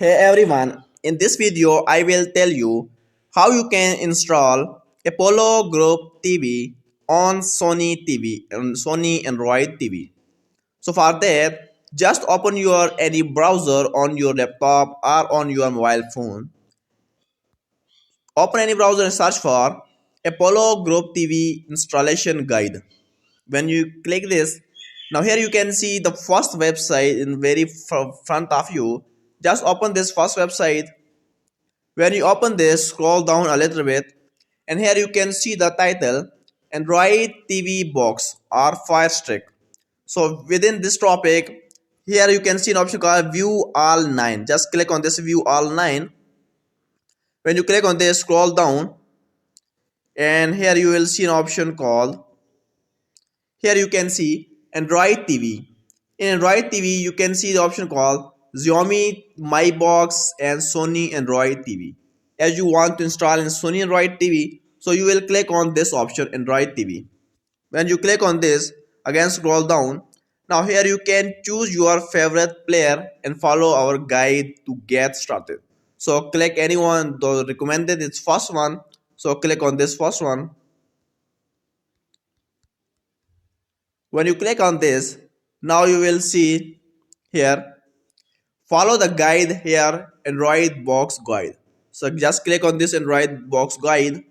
Hey everyone, in this video I will tell you how you can install Apollo Group TV on Sony TV and Sony Android TV. So for that, just open your any browser on your laptop or on your mobile phone. Open any browser and search for Apollo Group TV installation guide. When you click this, now here you can see the first website in very front of you. Just open this first website. When you open this, scroll down a little bit, and here you can see the title Android TV Box or Fire Stick. So within this topic, here you can see an option called View All 9. Just click on this View All 9. When you click on this, scroll down, and here you will see an option called, here you can see Android TV. In Android TV, you can see the option called Xiaomi My Box and Sony Android TV. As you want to install in Sony Android TV, so you will click on this option Android TV. When you click on this, again scroll down. Now here you can choose your favorite player and follow our guide to get started. So click anyone, the recommended is first one. So click on this first one. When you click on this, now you will see here follow the guide here, Android box guide. So just click on this Android box guide.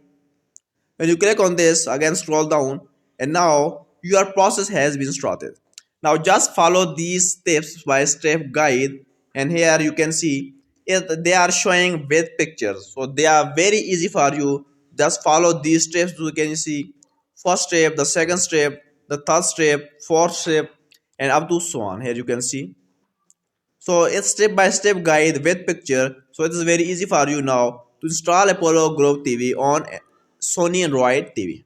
When you click on this, again scroll down, and now your process has been started. Now just follow these steps by step guide, and here you can see it, they are showing with pictures. So they are very easy for you. Just follow these steps. You can see first step, the second step, the third step, fourth step, and up to so on. Here you can see. So it's step by step guide with picture. So it is very easy for you now to install Apollo Group TV on Sony Android TV.